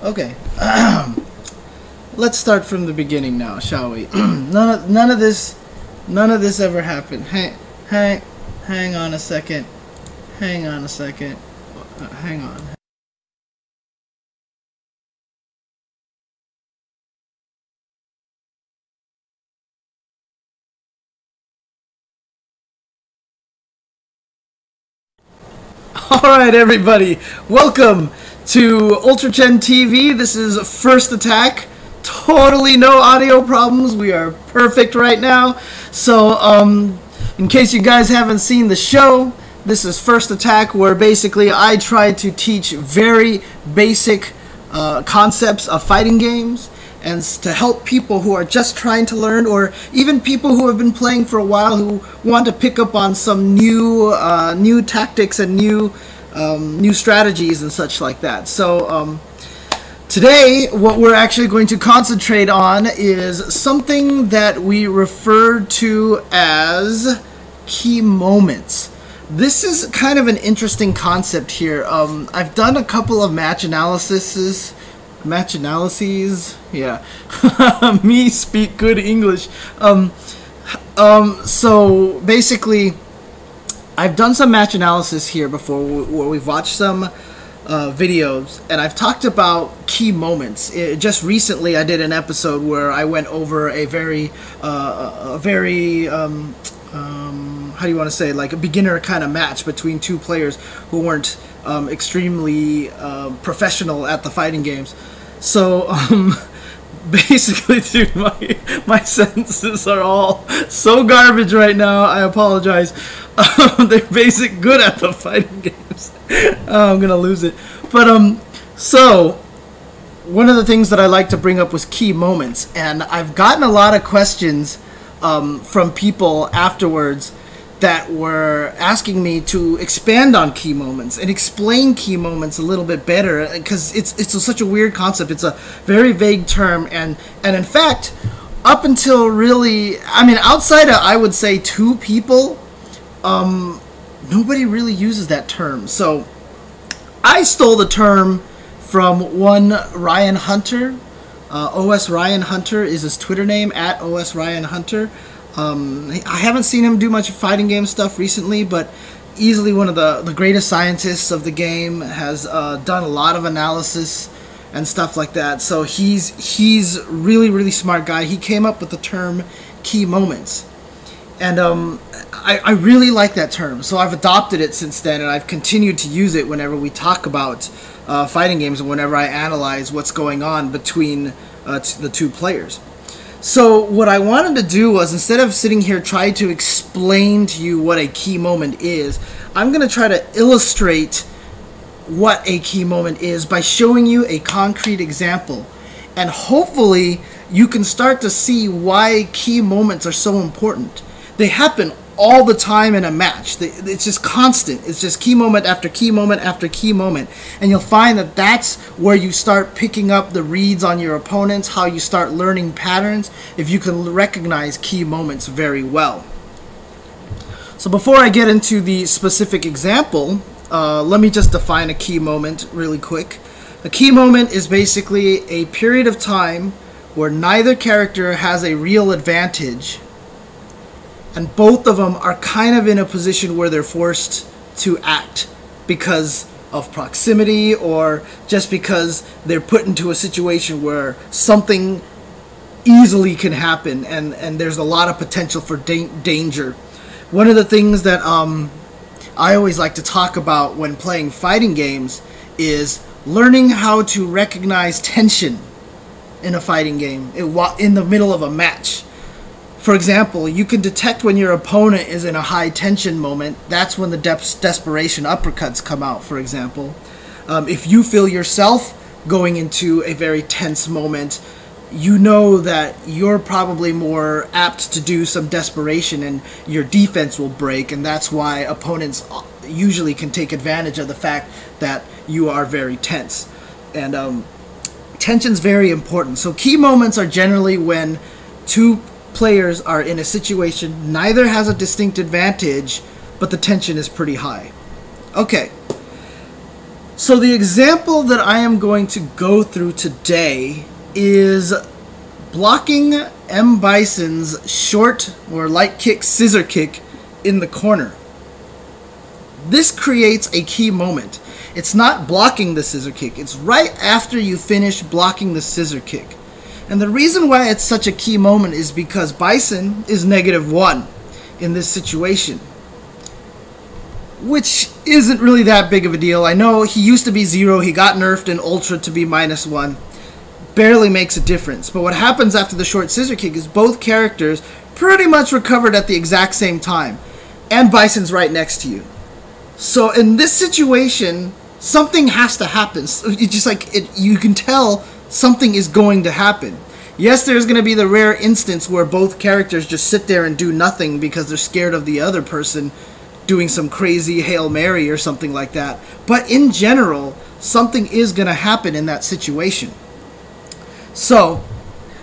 Okay. Let's start from the beginning now, shall we? none of this ever happened. Hang on a second. Hang on a second. Hang on. Alright everybody, welcome to UltraChenTV. This is First Attack. Totally no audio problems. We are perfect right now. So, in case you guys haven't seen the show, this is First Attack, where basically I try to teach very basic concepts of fighting games, and to help people who are just trying to learn, or even people who have been playing for a while who want to pick up on some new tactics and new strategies and such like that. So today what we're actually going to concentrate on is something that we refer to as key moments. This is kind of an interesting concept here. I've done a couple of match analyses, yeah. Me speak good English. So basically, I've done some match analysis here before, where we've watched some videos, and I've talked about key moments. Just recently, I did an episode where I went over a very, how do you want to say, like a beginner kind of match between two players who weren't extremely professional at the fighting games. So basically, dude, my sentences are all so garbage right now. I apologize. They're basic good at the fighting games. I'm gonna lose it. But so one of the things that I like to bring up was key moments, and I've gotten a lot of questions from people afterwards that were asking me to expand on key moments and explain key moments a little bit better, because it's such a weird concept. It's a very vague term, and in fact, up until really, I mean, outside of, I would say, two people, nobody really uses that term. So I stole the term from one Ryan Hunter. OS Ryan Hunter is his Twitter name, at OS Ryan Hunter. I haven't seen him do much fighting game stuff recently, but easily one of the greatest scientists of the game, has done a lot of analysis and stuff like that. So he's really smart guy. He came up with the term key moments, and I really like that term. So I've adopted it since then, and I've continued to use it whenever we talk about fighting games and whenever I analyze what's going on between the two players. So what I wanted to do was, instead of sitting here trying to explain to you what a key moment is, I'm going to try to illustrate what a key moment is by showing you a concrete example. And hopefully you can start to see why key moments are so important. They happen all the time in a match. It's just constant. It's just key moment after key moment after key moment. And you'll find that that's where you start picking up the reads on your opponents, how you start learning patterns, if you can recognize key moments very well. So before I get into the specific example, let me just define a key moment really quick. A key moment is basically a period of time where neither character has a real advantage, and both of them are kind of in a position where they're forced to act because of proximity, or just because they're put into a situation where something easily can happen, and there's a lot of potential for danger. One of the things that I always like to talk about when playing fighting games is learning how to recognize tension in a fighting game in the middle of a match. For example, you can detect when your opponent is in a high tension moment. That's when the desperation uppercuts come out, for example. If you feel yourself going into a very tense moment, you know that you're probably more apt to do some desperation, and your defense will break, and that's why opponents usually can take advantage of the fact that you are very tense. And tension's very important. So key moments are generally when two players are in a situation, neither has a distinct advantage, but the tension is pretty high. Okay, So the example that I am going to go through today is blocking M. Bison's short or light kick, scissor kick in the corner. This creates a key moment. It's not blocking the scissor kick. It's right after you finish blocking the scissor kick. And the reason why it's such a key moment is because Bison is -1 in this situation, which isn't really that big of a deal. I know he used to be 0. He got nerfed in Ultra to be -1. Barely makes a difference. But what happens after the short scissor kick is both characters pretty much recovered at the exact same time. And Bison's right next to you. So in this situation, something has to happen. It's just like you can tell something is going to happen. Yes, there's going to be the rare instance where both characters just sit there and do nothing because they're scared of the other person doing some crazy Hail Mary or something like that. But in general, something is going to happen in that situation. So,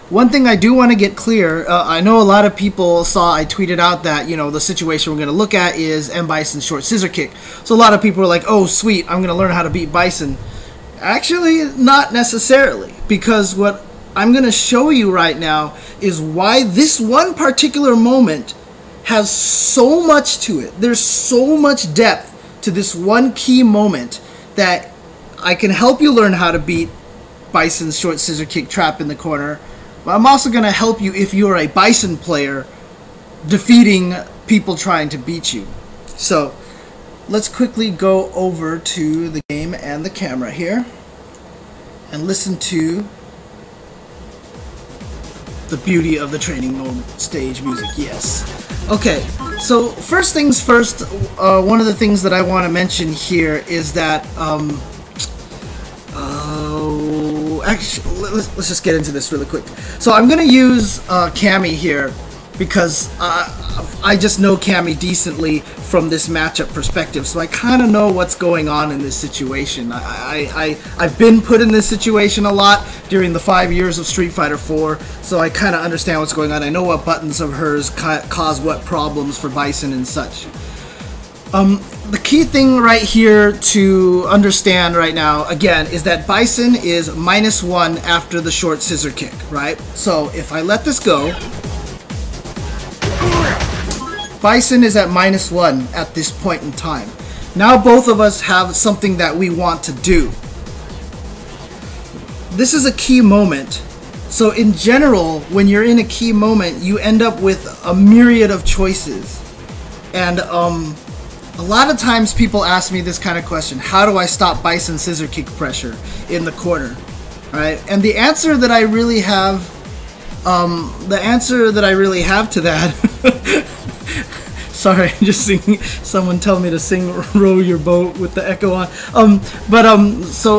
one thing I do want to get clear, I know a lot of people saw, I tweeted out that, you know, the situation we're going to look at is M. Bison's short scissor kick. So a lot of people were like, oh sweet, I'm going to learn how to beat Bison. Actually, not necessarily, because what I'm going to show you right now is why this one particular moment has so much to it. There's so much depth to this one key moment that I can help you learn how to beat Bison's short scissor kick trap in the corner. But I'm also going to help you if you're a Bison player defeating people trying to beat you. So let's quickly go over to the game and the camera here and listen to the beauty of the training mode stage music. Yes. Okay, so first things first, one of the things that I want to mention here is that, actually, let's just get into this really quick. So I'm going to use Cammy here because I just know Cammy decently from this matchup perspective, so I kind of know what's going on in this situation. I've been put in this situation a lot during the 5 years of Street Fighter 4, so I kind of understand what's going on. I know what buttons of hers cause what problems for Bison and such. The key thing right here to understand right now, again, is that Bison is -1 after the short scissor kick, right? So if I let this go, Bison is at -1 at this point in time. Now both of us have something that we want to do. This is a key moment. So in general, when you're in a key moment, you end up with a myriad of choices. And a lot of times people ask me this kind of question: how do I stop Bison scissor kick pressure in the corner? Right? And the answer that I really have, to that sorry, I'm just seeing someone tell me to sing "Row Your Boat" with the echo on. So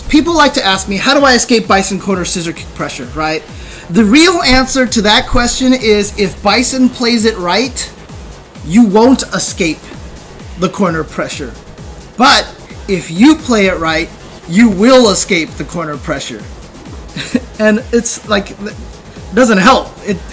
people like to ask me, how do I escape Bison corner scissor kick pressure, right? The real answer to that question is, if Bison plays it right, you won't escape the corner pressure. But if you play it right, you will escape the corner pressure. And it's like, doesn't help.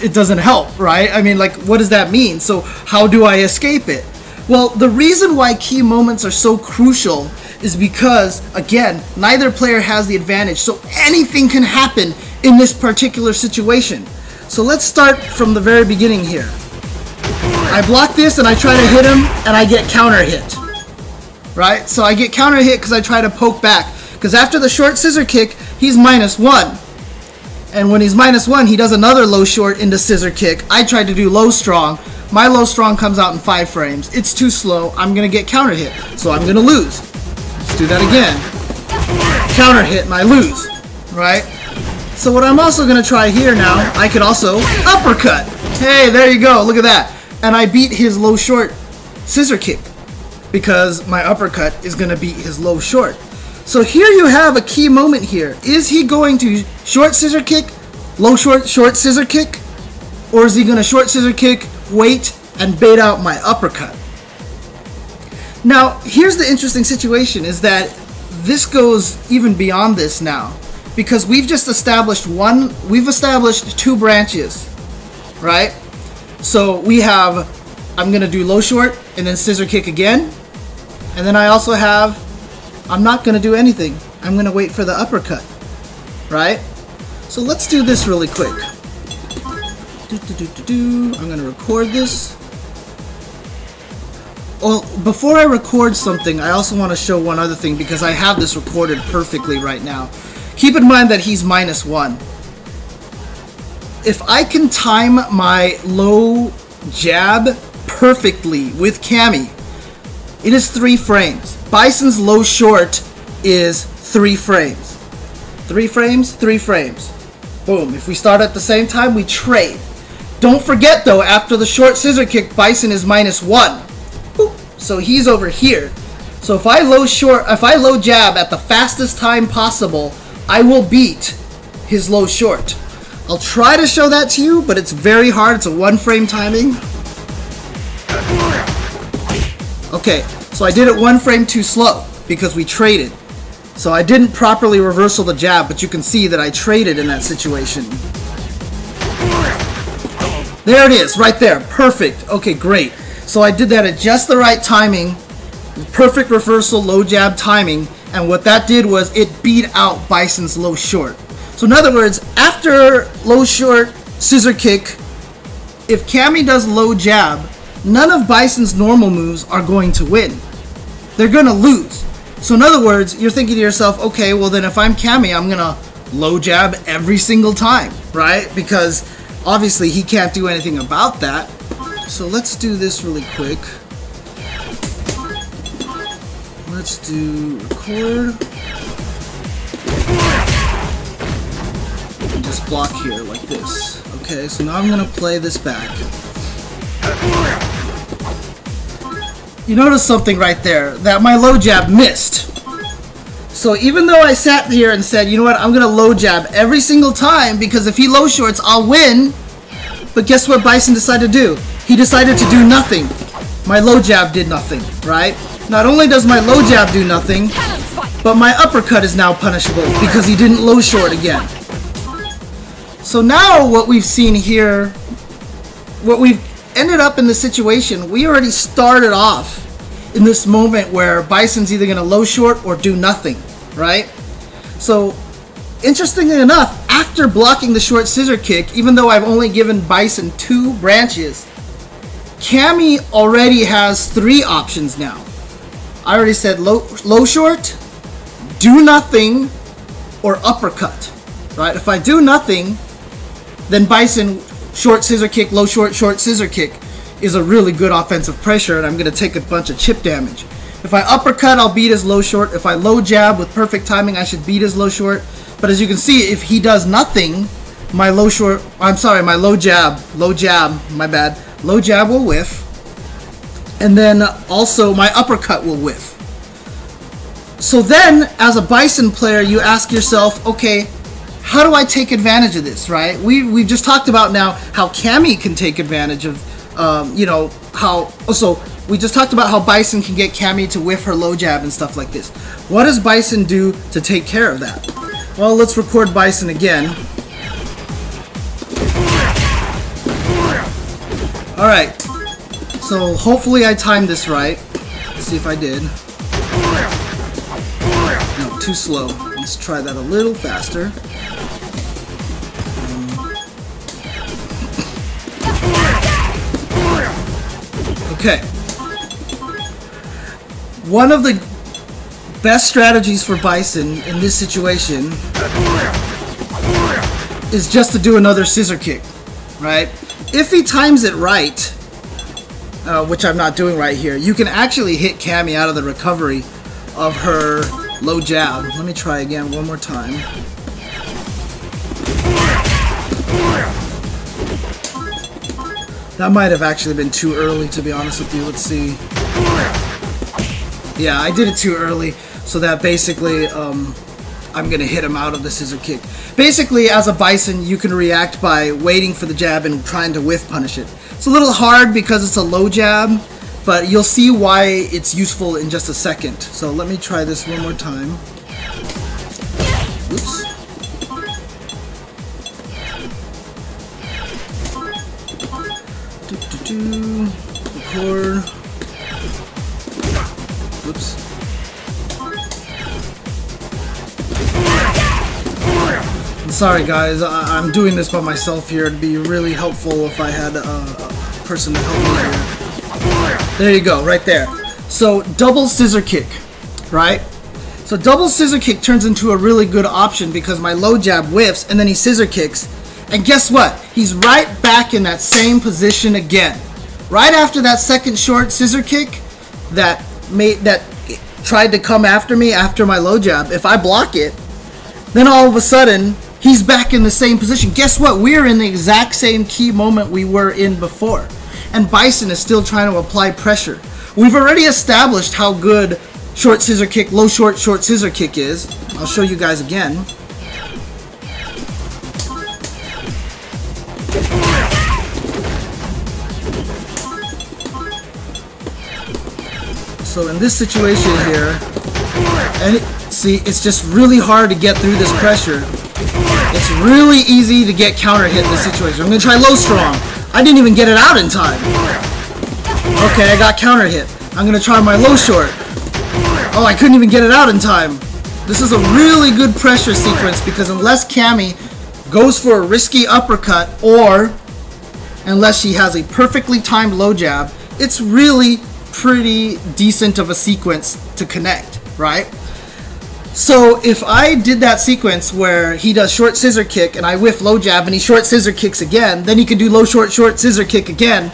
It doesn't help, right? I mean, like, what does that mean? So how do I escape it? Well, the reason why key moments are so crucial is because, again, neither player has the advantage, so anything can happen in this particular situation. So let's start from the very beginning here. I block this and I try to hit him and I get counter hit, right? So I get counter hit because I try to poke back, because after the short scissor kick, he's -1. And when he's -1, he does another low short into scissor kick. I tried to do low strong. My low strong comes out in 5 frames. It's too slow. I'm going to get counter hit. So I'm going to lose. Let's do that again. Counter hit and I lose. Right? So what I'm also going to try here now, I could also uppercut. Hey, there you go. Look at that. And I beat his low short scissor kick because my uppercut is going to beat his low short. So here you have a key moment here. Is he going to short scissor kick, low short, short scissor kick? Or is he going to short scissor kick, wait, and bait out my uppercut? Now, here's the interesting situation, is that this goes even beyond this now. Because we've just established we've established 2 branches, right? So we have, I'm going to do low short and then scissor kick again. And then I also have I'm not going to do anything. I'm going to wait for the uppercut, right? So let's do this really quick. I'm going to record this. Well, before I record something, I also want to show one other thing because I have this recorded perfectly right now. Keep in mind that he's -1. If I can time my low jab perfectly with Cammy, it is 3 frames. Bison's low short is 3 frames. 3 frames, 3 frames. Boom. If we start at the same time, we trade. Don't forget though, after the short scissor kick, Bison is -1. Boop. So he's over here. So if I low jab at the fastest time possible, I will beat his low short. I'll try to show that to you, but it's very hard. It's a 1 frame timing. Okay, so I did it 1 frame too slow because we traded. So I didn't properly reversal the jab, but you can see that I traded in that situation. There it is, right there. Perfect. Okay, great. So I did that at just the right timing. Perfect reversal, low jab timing. And what that did was it beat out Bison's low short. So in other words, after low short scissor kick, if Cammy does low jab, none of Bison's normal moves are going to win. They're going to lose. So in other words, you're thinking to yourself, okay, well then if I'm Cammy, I'm going to low jab every single time, right? Because obviously he can't do anything about that. So let's do this really quick. Let's do record. And just block here like this. Okay, so now I'm going to play this back. You notice something right there, that my low jab missed. So even though I sat here and said, you know what, I'm going to low jab every single time because if he low shorts, I'll win. But guess what Bison decided to do? He decided to do nothing. My low jab did nothing, right? Not only does my low jab do nothing, but my uppercut is now punishable because he didn't low short again. So now what we've seen here, what we've ended up in the situation, we already started off in this moment where Bison's either going to low short or do nothing, right? So interestingly enough, after blocking the short scissor kick, even though I've only given Bison 2 branches, Cammy already has 3 options now. I already said low short, do nothing, or uppercut, right? If I do nothing, then Bison short scissor kick, low short, short scissor kick is a really good offensive pressure, and I'm going to take a bunch of chip damage. If I uppercut, I'll beat his low short. If I low jab with perfect timing, I should beat his low short. But as you can see, if he does nothing, my low jab, my bad, low jab will whiff. And then also my uppercut will whiff. So then, as a Bison player, you ask yourself, okay, how do I take advantage of this, right? We've just talked about now how Cammy can take advantage of, we just talked about how Bison can get Cammy to whiff her low jab and stuff like this. What does Bison do to take care of that? Well, let's record Bison again. Alright, so hopefully I timed this right. Let's see if I did. No, too slow. Let's try that a little faster. Okay. One of the best strategies for Bison in this situation is just to do another scissor kick, right? If he times it right, which I'm not doing right here, you can actually hit Cammy out of the recovery of her low jab. Let me try again one more time. That might have actually been too early, to be honest with you. Let's see. Yeah, I did it too early, so that basically I'm going to hit him out of the scissor kick. Basically, as a Bison, you can react by waiting for the jab and trying to whiff punish it. It's a little hard because it's a low jab, but you'll see why it's useful in just a second. So let me try this one more time. Oops. Record. Oops. Sorry guys, I'm doing this by myself here. It'd be really helpful if I had a person to help me here. There you go, right there. So double scissor kick, right? So double scissor kick turns into a really good option because my low jab whiffs and then he scissor kicks. And guess what? He's right back in that same position again. Right after that second short scissor kick that tried to come after me after my low jab, if I block it, then all of a sudden he's back in the same position. Guess what? We're in the exact same key moment we were in before. And Bison is still trying to apply pressure. We've already established how good short scissor kick, low short scissor kick is. I'll show you guys again. So in this situation here, and see, it's just really hard to get through this pressure. It's really easy to get counter hit in this situation. I'm going to try low strong. I didn't even get it out in time. Okay, I got counter hit. I'm going to try my low short. Oh, I couldn't even get it out in time. This is a really good pressure sequence because unless Cammy goes for a risky uppercut or unless she has a perfectly timed low jab, it's really pretty decent of a sequence to connect, right? So if I did that sequence where he does short scissor kick and I whiff low jab and he short scissor kicks again, then he can do low short scissor kick again,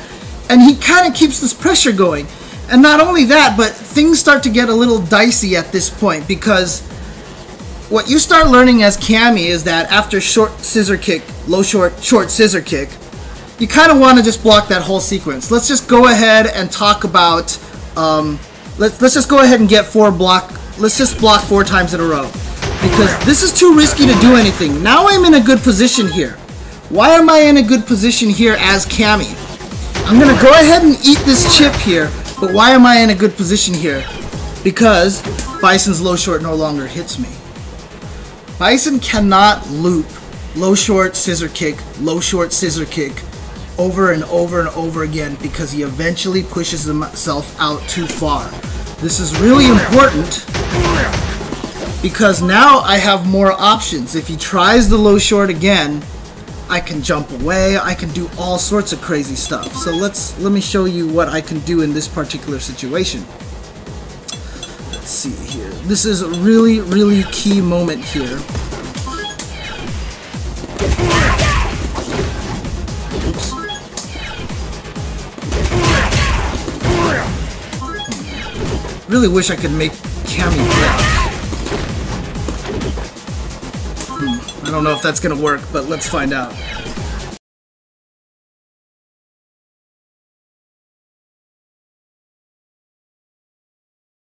and he kind of keeps this pressure going. And not only that, but things start to get a little dicey at this point because what you start learning as Cammy is that after short scissor kick, low short scissor kick, you kind of want to just block that whole sequence. Let's just go ahead and talk about, let's just go ahead and get let's just block 4 times in a row. Because this is too risky to do anything. Now I'm in a good position here. Why am I in a good position here as Cammy? I'm going to go ahead and eat this chip here, but why am I in a good position here? Because Bison's low short no longer hits me. Bison cannot loop low short scissor kick, low short scissor kick over and over and over again because he eventually pushes himself out too far. This is really important because now I have more options. If he tries the low short again, I can jump away, I can do all sorts of crazy stuff. So let me show you what I can do in this particular situation. Let's see here. This is a really, really key moment here. Oops. Really wish I could make Cammy block. I don't know if that's gonna work, but let's find out.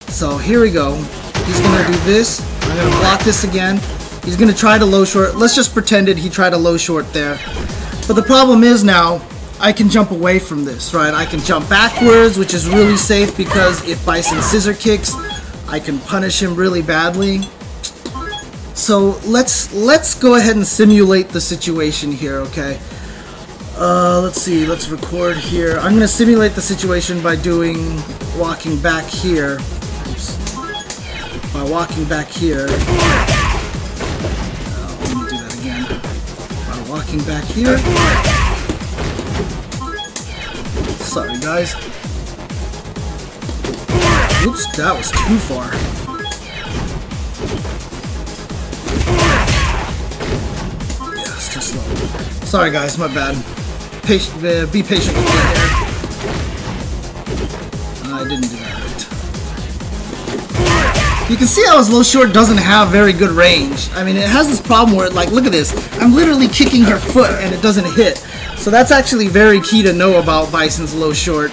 So here we go. He's gonna do this. I'm gonna block this again. He's gonna try to low short. Let's just pretend he tried a low short there. But the problem is now I can jump away from this, right? I can jump backwards, which is really safe because if Bison scissor kicks, I can punish him really badly. So let's go ahead and simulate the situation here, okay? Let's see, let's record here. I'm gonna simulate the situation by walking back here. Oops. By walking back here. Let me do that again. By walking back here. Sorry guys. Oops, that was too far. Yeah, it's too slow. Sorry guys, my bad. Be patient with me here. I didn't do that right. You can see how his low short doesn't have very good range. I mean, it has this problem where, like, look at this. I'm literally kicking her foot and it doesn't hit. So that's actually very key to know about Bison's low short.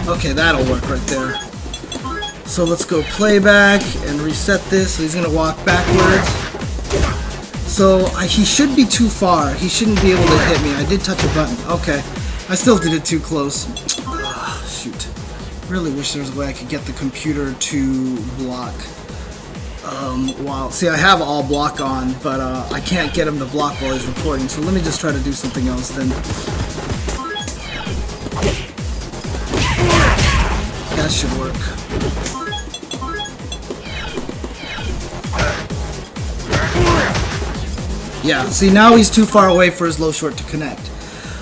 Okay, that'll work right there. So let's go playback and reset this. So he's gonna walk backwards. So he should be too far. He shouldn't be able to hit me. I did touch a button. Okay, I still did it too close. Shoot. Really wish there was a way I could get the computer to block. See, I have all block on, but I can't get him to block while he's recording. So let me just try to do something else then. That should work. Yeah, see, now he's too far away for his low short to connect.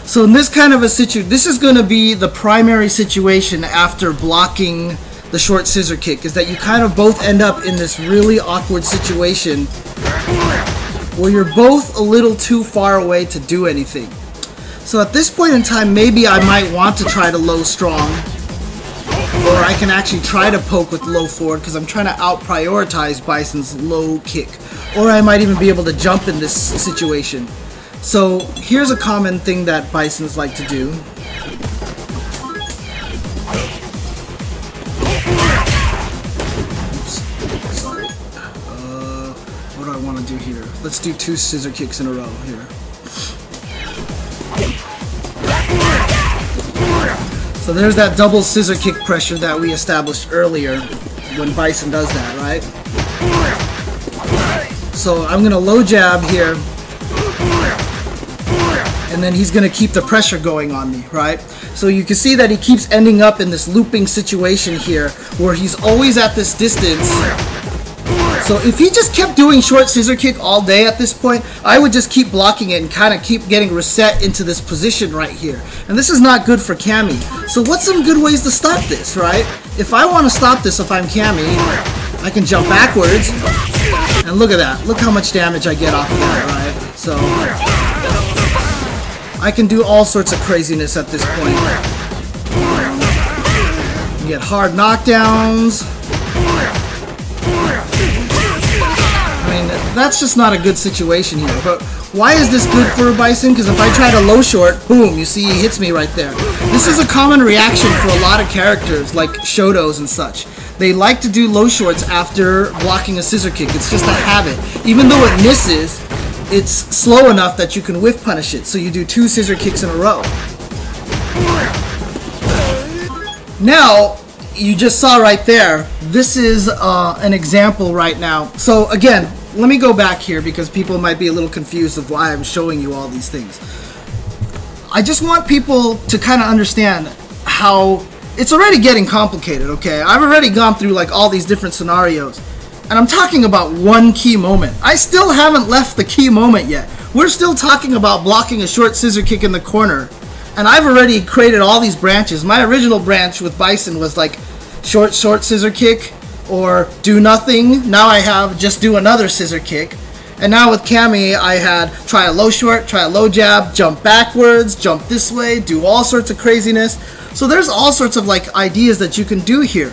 So in this kind of a situation, this is going to be the primary situation after blocking the short scissor kick, is that you kind of both end up in this really awkward situation where you're both a little too far away to do anything. So at this point in time, maybe I might want to try to low strong, or I can actually try to poke with low forward because I'm trying to out-prioritize Bison's low kick. Or I might even be able to jump in this situation. So here's a common thing that Bisons like to do. Oops, sorry. What do I want to do here? Let's do 2 scissor kicks in a row here. So there's that double scissor kick pressure that we established earlier when Bison does that, right? So I'm going to low jab here, and then he's going to keep the pressure going on me, right? So you can see that he keeps ending up in this looping situation here where he's always at this distance. So if he just kept doing short scissor kick all day at this point, I would just keep blocking it and kind of keep getting reset into this position right here. And this is not good for Cammy. So what's some good ways to stop this, right? If I want to stop this, if I'm Cammy, I can jump backwards. And look at that. Look how much damage I get off of that, right? So I can do all sorts of craziness at this point. You get hard knockdowns. I mean, that's just not a good situation here. But why is this good for Bison? Because if I try to low short, boom, you see he hits me right there. This is a common reaction for a lot of characters like Shotos and such. They like to do low shorts after blocking a scissor kick. It's just a habit. Even though it misses, it's slow enough that you can whiff punish it. So you do 2 scissor kicks in a row. Now, you just saw right there, this is an example right now. So again, let me go back here because people might be a little confused of why I'm showing you all these things. I just want people to kind of understand how it's already getting complicated, okay? I've already gone through like all these different scenarios, and I'm talking about one key moment. I still haven't left the key moment yet. We're still talking about blocking a short scissor kick in the corner, and I've already created all these branches. My original branch with Bison was like short scissor kick or do nothing. Now I have just do another scissor kick. And now with Cammy, I had try a low short, try a low jab, jump backwards, jump this way, do all sorts of craziness. So there's all sorts of like ideas that you can do here,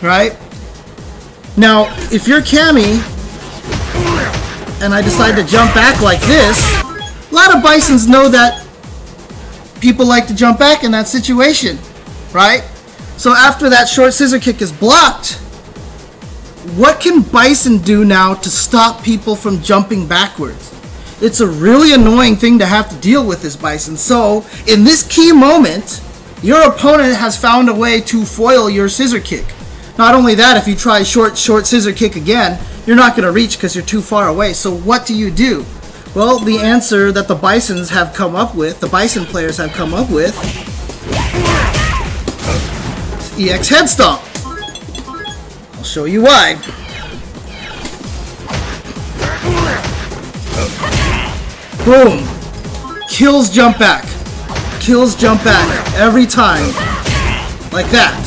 right? Now, if you're Cammy and I decide to jump back like this, a lot of Bisons know that people like to jump back in that situation, right? So after that short scissor kick is blocked, what can Bison do now to stop people from jumping backwards? It's a really annoying thing to have to deal with this Bison. So in this key moment, your opponent has found a way to foil your scissor kick. Not only that, if you try short scissor kick again, you're not going to reach because you're too far away. So what do? Well, the answer that the Bisons have come up with, the Bison players have come up with, is EX head stomp. I'll show you why. Boom. Kills jump back. Kills jump back every time. Like that.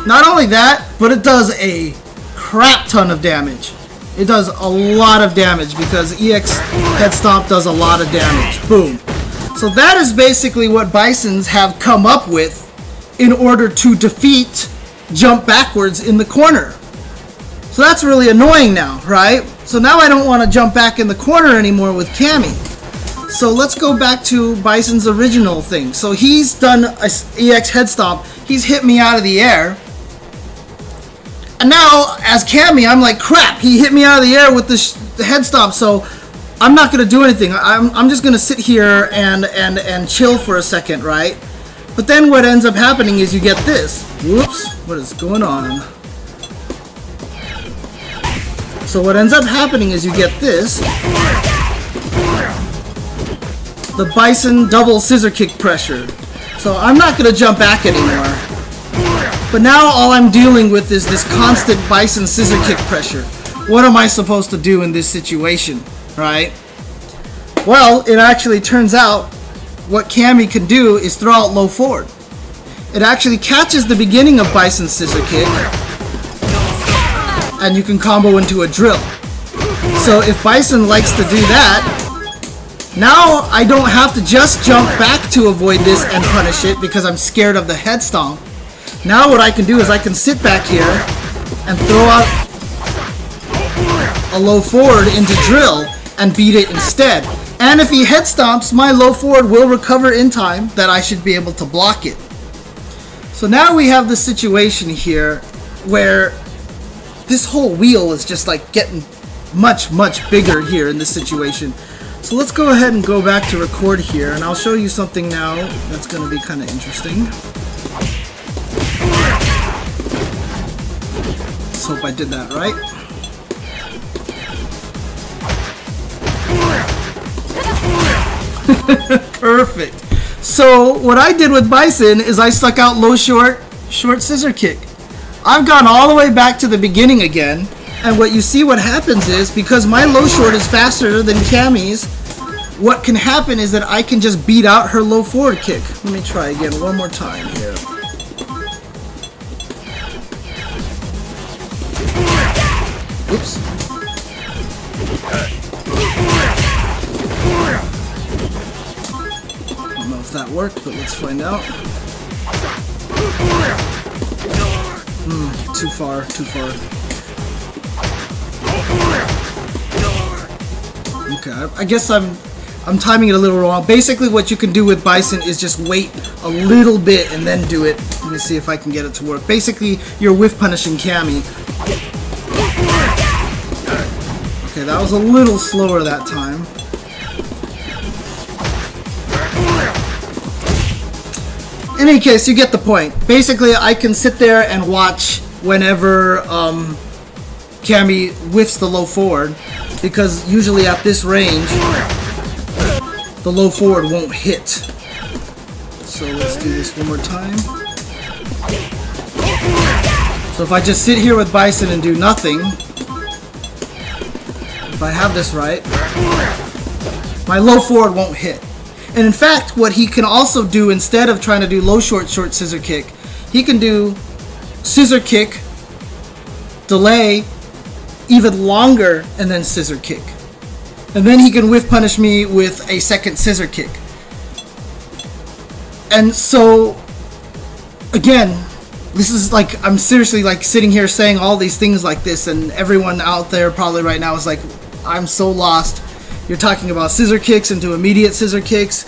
Not only that, but it does a crap ton of damage. It does a lot of damage because EX head stomp does a lot of damage. Boom. So that is basically what Bisons have come up with in order to defeat jump backwards in the corner. So that's really annoying now, right? So now I don't want to jump back in the corner anymore with Cammy. So let's go back to Bison's original thing. So he's done a EX head stomp. He's hit me out of the air. And now, as Cammy, I'm like, crap, he hit me out of the air with the head stomp, so I'm not going to do anything. I'm just going to sit here and chill for a second, right? But then what ends up happening is you get this. Whoops, what is going on? So what ends up happening is you get this. The Bison double scissor kick pressure. So I'm not going to jump back anymore. But now all I'm dealing with is this constant Bison scissor kick pressure. What am I supposed to do in this situation, right? Well, it actually turns out what Cammy can do is throw out low forward. It actually catches the beginning of Bison's scissor kick, and you can combo into a drill. So if Bison likes to do that, now I don't have to just jump back to avoid this and punish it because I'm scared of the head stomp. Now what I can do is I can sit back here and throw out a low forward into drill and beat it instead. And if he head stomps, my low forward will recover in time that I should be able to block it. So now we have the situation here where this whole wheel is just like getting much bigger here in this situation. So let's go ahead and go back to record here, and I'll show you something now that's going to be kind of interesting. Let's hope I did that right. Perfect. So what I did with Bison is I stuck out low short scissor kick. I've gone all the way back to the beginning again, and what you see what happens is, because my low short is faster than Cammy's, what can happen is that I can just beat out her low forward kick. Let me try again one more time here. Oops. I don't know if that worked, but let's find out. Too far, too far. Okay, I guess I'm timing it a little wrong. Basically what you can do with Bison is just wait a little bit and then do it. Let me see if I can get it to work. Basically, you're whiff punishing Cammy. Okay, that was a little slower that time. In any case, you get the point. Basically, I can sit there and watch whenever Cammy whiffs the low forward, because usually at this range, the low forward won't hit. So let's do this one more time. So if I just sit here with Bison and do nothing, if I have this right, my low forward won't hit. And in fact, what he can also do, instead of trying to do low short scissor kick, he can do scissor kick, delay, even longer, and then scissor kick. And then he can whiff punish me with a second scissor kick. And so, again, this is like, I'm seriously like sitting here saying all these things like this, and everyone out there probably right now is like, I'm so lost. You're talking about scissor kicks into immediate scissor kicks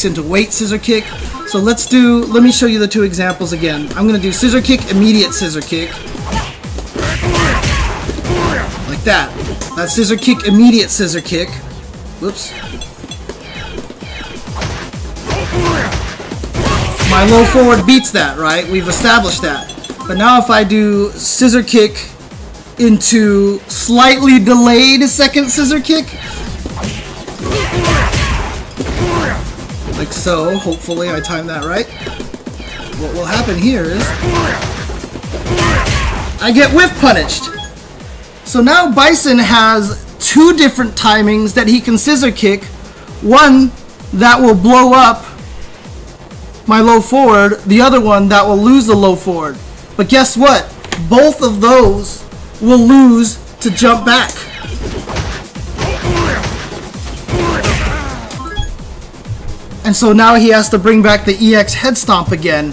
into wait scissor kick. So let me show you the two examples again. I'm going to do scissor kick, immediate scissor kick. Like that. That's scissor kick, immediate scissor kick. Whoops. My low forward beats that, right? We've established that. But now if I do scissor kick into slightly delayed second scissor kick, like so, hopefully I timed that right. What will happen here is I get whiff punished. So now Bison has two different timings that he can scissor kick. One that will blow up my low forward, the other one that will lose the low forward. But guess what? Both of those will lose to jump back. And so now he has to bring back the EX head stomp again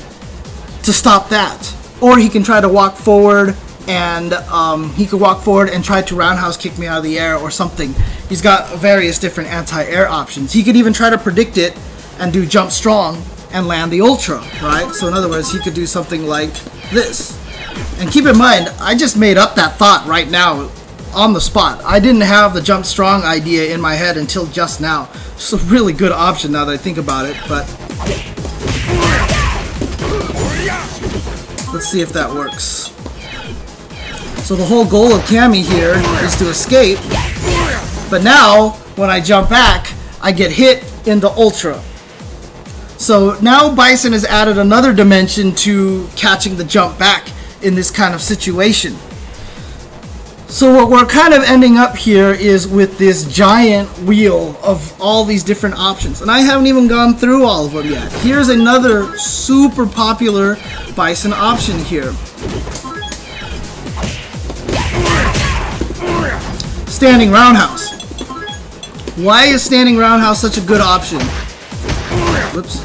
to stop that. Or he can try to walk forward, and he could walk forward and try to roundhouse kick me out of the air or something. He's got various different anti-air options. He could even try to predict it and do jump strong and land the ultra, right? So in other words, he could do something like this. And keep in mind, I just made up that thought right now on the spot. I didn't have the jump strong idea in my head until just now. It's a really good option now that I think about it, but let's see if that works. So the whole goal of Cammy here is to escape, but now when I jump back, I get hit in the ultra. So now Bison has added another dimension to catching the jump back in this kind of situation. So what we're kind of ending up here is with this giant wheel of all these different options. And I haven't even gone through all of them yet. Here's another super popular Bison option here. Standing roundhouse. Why is standing roundhouse such a good option? Whoops.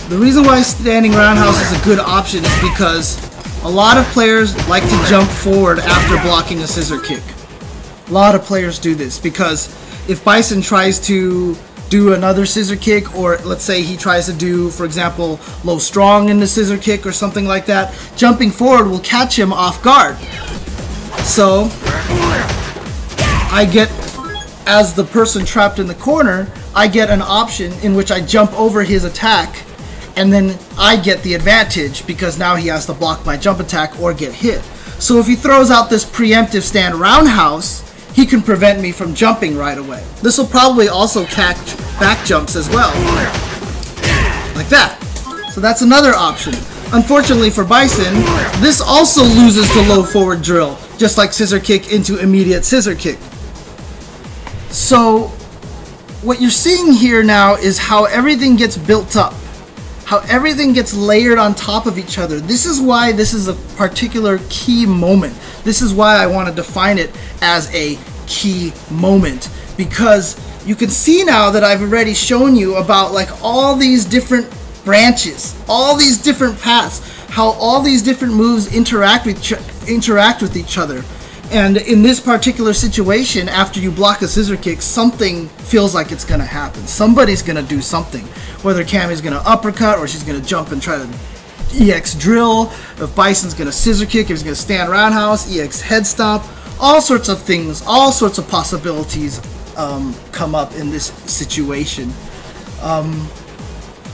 The reason why standing roundhouse is a good option is because a lot of players like to jump forward after blocking a scissor kick. A lot of players do this because if Bison tries to do another scissor kick, or let's say he tries to do, for example, low strong in the scissor kick or something like that, jumping forward will catch him off guard. So I get, as the person trapped in the corner, I get an option in which I jump over his attack, and then I get the advantage because now he has to block my jump attack or get hit. So if he throws out this preemptive stand roundhouse, he can prevent me from jumping right away. This will probably also catch back jumps as well, like that. So that's another option. Unfortunately for Bison, this also loses to low forward drill, just like scissor kick into immediate scissor kick. So what you're seeing here now is how everything gets built up, how everything gets layered on top of each other. This is why this is a particular key moment. This is why I want to define it as a key moment, because you can see now that I've already shown you about like all these different branches, all these different paths, how all these different moves interact with each other. And in this particular situation, after you block a scissor kick, something feels like it's going to happen. Somebody's going to do something. Whether Cammy's going to uppercut, or she's going to jump and try to EX drill, if Bison's going to scissor kick, if he's going to stand roundhouse, EX head stomp, all sorts of things, all sorts of possibilities come up in this situation.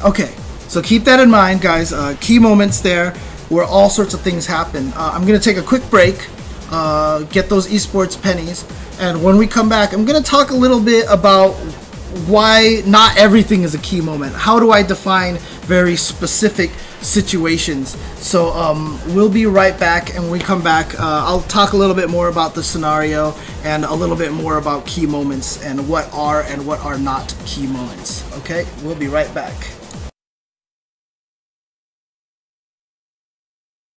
Okay, so keep that in mind, guys. Key moments there where all sorts of things happen. I'm going to take a quick break. Get those esports pennies, and when we come back, I'm going to talk a little bit about why not everything is a key moment. How do I define very specific situations? So we'll be right back, and when we come back, I'll talk a little bit more about the scenario and a little bit more about key moments and what are not key moments. Okay, we'll be right back.